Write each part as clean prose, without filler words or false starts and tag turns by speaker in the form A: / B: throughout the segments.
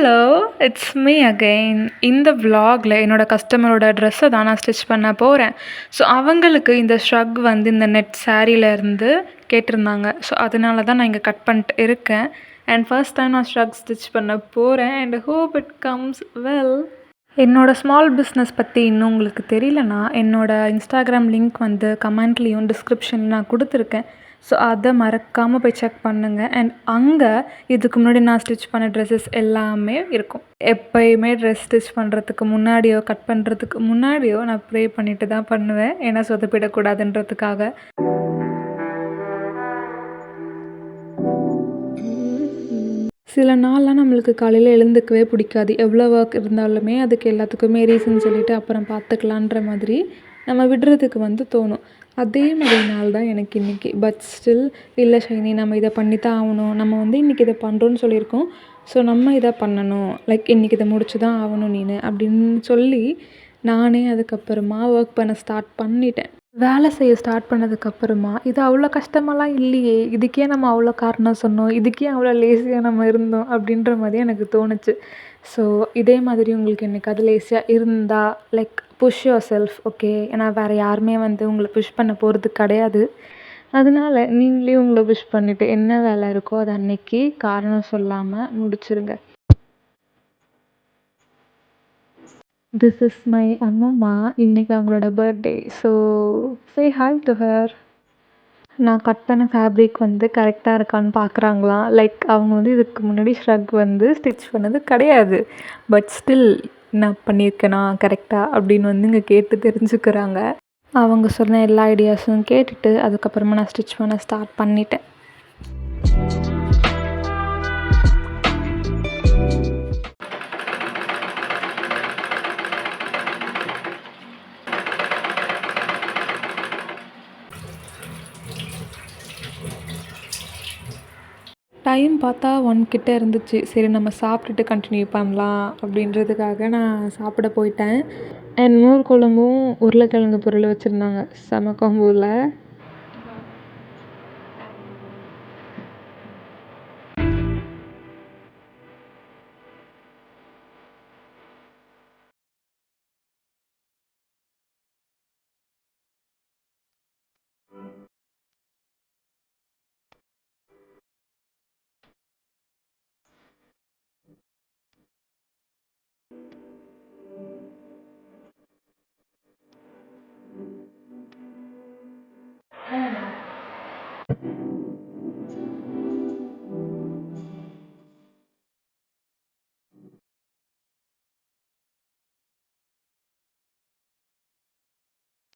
A: Hello! It's me again. இந்த விலாகில என்னோட கஸ்டமரோட ட்ரெஸ்ஸை தான் நான் ஸ்டிச் பண்ண போறேன். ஸோ, அவங்களுக்கு இந்த ஷ்ரக் வந்து இந்த நெட் சாரீலேருந்து கேட்டிருந்தாங்க. ஸோ, அதனால தான் நான் இங்கே கட் பண்ணிட்டு இருக்கேன். அண்ட் ஃபர்ஸ்ட் டைம் நான் ஷ்ரக் ஸ்டிச் பண்ண போறேன். And hope it comes well. என்னோட ஸ்மால் பிஸ்னஸ் பற்றி இன்னும் உங்களுக்கு தெரியலனா, என்னோட இன்ஸ்டாகிராம் லிங்க் வந்து கமெண்ட்லேயும் டிஸ்கிரிப்ஷன்லையும் நான் கொடுத்துருக்கேன். ஸோ, அதை மறக்காமல் போய் செக் பண்ணுங்கள். அண்ட் அங்கே இதுக்கு முன்னாடி நான் ஸ்டிச் பண்ண ட்ரெஸ்ஸஸ் எல்லாமே இருக்கும். எப்போயுமே ட்ரெஸ் ஸ்டிச் பண்ணுறதுக்கு முன்னாடியோ, கட் பண்ணுறதுக்கு முன்னாடியோ நான் ப்ரே பண்ணிட்டு தான் பண்ணுவேன். ஏன்னா சொதப்பிடக்கூடாதுன்றதுக்காக. சில நாள்லாம் நம்மளுக்கு காலையில் எழுந்துக்கவே பிடிக்காது. எவ்வளோ ஒர்க் இருந்தாலுமே அதுக்கு எல்லாத்துக்குமே ரீசன் சொல்லிவிட்டு அப்புறம் பார்த்துக்கலான்ற மாதிரி நம்ம விடுறதுக்கு வந்து தோணும். அதே மாதிரி நாள் தான் எனக்கு இன்றைக்கி. பட் ஸ்டில் இல்லை ஷைனி, நம்ம இதை பண்ணி தான் ஆகணும். நம்ம வந்து இன்றைக்கி இதை பண்ணுறோன்னு சொல்லியிருக்கோம். ஸோ நம்ம இதை பண்ணணும். லைக் இன்றைக்கி இதை முடிச்சு தான் ஆகணும் நீனு அப்படின்னு சொல்லி நானே அதுக்கப்புறமா ஒர்க் பண்ண ஸ்டார்ட் பண்ணிட்டேன். வேலை செய்ய ஸ்டார்ட் பண்ணதுக்கப்புறமா இது அவ்வளோ கஷ்டமாலாம் இல்லையே, இதுக்கே நம்ம அவ்வளோ காரணம் சொன்னோம், இதுக்கே அவ்வளோ லேசியாக நம்ம இருந்தோம் அப்படின்ற மாதிரி எனக்கு தோணுச்சு. ஸோ இதே மாதிரி உங்களுக்கு என்னைக்காவது லேசியாக இருந்தால் like push yourself, okay? ஏன்னா வேறு யாருமே வந்து உங்களை புஷ் பண்ண போகிறது கிடையாது. அதனால நீங்களே உங்களை புஷ் பண்ணிவிட்டு என்ன வேலை இருக்கோ அதை அன்னைக்கு காரணம் சொல்லாமல் முடிச்சிருங்க. திஸ் இஸ் மை அம்மம்மா. இன்னைக்கு அவங்களோட birthday. So say hi to her. நான் கட் பண்ண ஃபேப்ரிக் வந்து கரெக்டாக இருக்கான்னு பார்க்குறாங்களாம். லைக் அவங்க வந்து இதுக்கு முன்னாடி ஷ்ரக் வந்து ஸ்டிச் பண்ணது கிடையாது. பட் ஸ்டில் நான் பண்ணியிருக்கேனா கரெக்டாக அப்படின்னு வந்து இங்கே கேட்டு தெரிஞ்சுக்கிறாங்க. அவங்க சொன்ன எல்லா ஐடியாஸும் கேட்டுட்டு அதுக்கப்புறமா நான் ஸ்டிச் பண்ண ஸ்டார்ட் பண்ணிட்டேன். டைம் பார்த்தா 1 கிட்ட இருந்துச்சு. சரி நம்ம சாப்பிட்டுட்டு கண்டினியூ பண்ணலாம் அப்படின்றதுக்காக நான் சாப்பிட போயிட்டேன். அண்ட் மோர் குழம்பும் உருளைக்கிழங்கு பொரியல் வச்சுருந்தாங்க. செம காம்போவில்.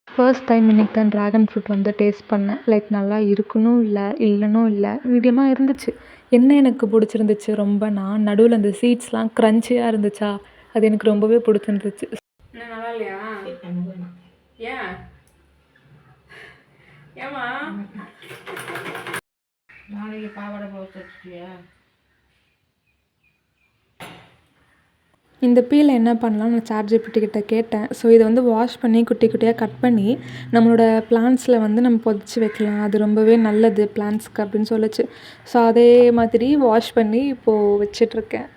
A: ஃபர்ஸ்ட் டைம் இன்றைக்கி தான் ட்ராகன் ஃப்ரூட் வந்து டேஸ்ட் பண்ணேன். லைக் நல்லா இருக்கணும் இல்லை, இல்லைனும் இல்லை, மீடியமாக இருந்துச்சு. என்ன எனக்கு பிடிச்சிருந்துச்சு ரொம்பனா, நடுவில் அந்த சீட்ஸ்லாம் க்ரன்ச்சியாக இருந்துச்சா, அது எனக்கு ரொம்பவே பிடிச்சிருந்துச்சு. என்ன நல்லா இல்லையா? ஏன் ஏமா நாளைக்கு பாவாடை ப்ளவுஸ் வச்சுட்டியா? இந்த பீலை என்ன பண்ணலாம் நான் ChatGPT கிட்ட கேட்டேன். ஸோ இதை வந்து வாஷ் பண்ணி குட்டி குட்டியாக கட் பண்ணி நம்மளோட பிளான்ட்ஸில் வந்து நம்ம புதைச்சி வைக்கலாம், அது ரொம்பவே நல்லது பிளான்ட்ஸ்க்கு அப்படின்னு சொல்லிச்சு. ஸோ அதே மாதிரி வாஷ் பண்ணி இப்போது வச்சிட்ருக்கேன்.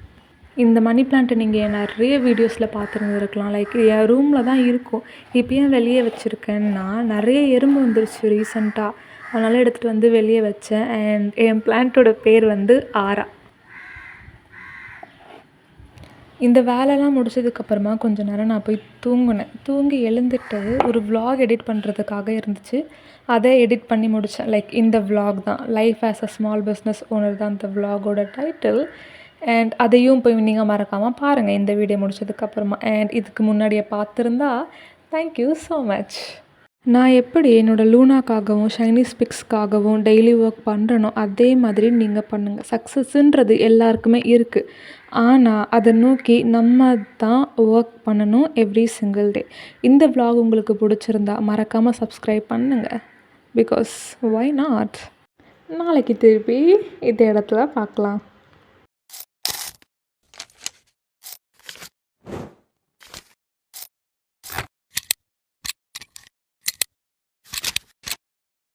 A: இந்த மணி பிளான்ட்டை நீங்கள் நிறைய வீடியோஸில் பார்த்துருந்துருக்கலாம். லைக் என் ரூமில் தான் இருக்கும். இப்போ ஏன் வெளியே வச்சுருக்கேன்னா, நிறைய எறும்பு வந்துருச்சு ரீசெண்டாக. அதனால் எடுத்துகிட்டு வந்து வெளியே வச்சேன். அண்ட் என் பிளான்ட்டோட பேர் வந்து ஆரா. இந்த வேலைலாம் முடிச்சதுக்கப்புறமா கொஞ்சம் நேரம் நான் போய் தூங்கினேன். தூங்கி எழுந்துட்டு ஒரு விலாக் எடிட் பண்ணுறதுக்காக இருந்துச்சு. அதை எடிட் பண்ணி முடித்தேன். லைக் இந்த விலாக் தான், life as a small business owner தான் இந்த விலாகோட டைட்டில். அண்ட் அதையும் போய் நீங்கள் மறக்காமல் பாருங்கள் இந்த வீடியோ முடிச்சதுக்கப்புறமா. அண்ட் இதுக்கு முன்னாடியே பார்த்துருந்தா தேங்க்யூ ஸோ மச். நான் எப்படி என்னோடய லூனாக்காகவும் ஷைனீஸ் பிக்ஸ்க்காகவும் டெய்லி ஒர்க் பண்ணுறனோ அதே மாதிரி நீங்கள் பண்ணுங்கள். சக்ஸஸ்ன்றது எல்லாருக்குமே இருக்குது. ஆனால் அதை நோக்கி நம்ம தான் ஒர்க் பண்ணணும் எவ்ரி சிங்கிள் டே. இந்த விலாக் உங்களுக்கு பிடிச்சிருந்தா மறக்காமல் சப்ஸ்கிரைப் பண்ணுங்கள். Because why not? நாளைக்கு திருப்பி இந்த இடத்துல பார்க்கலாம்.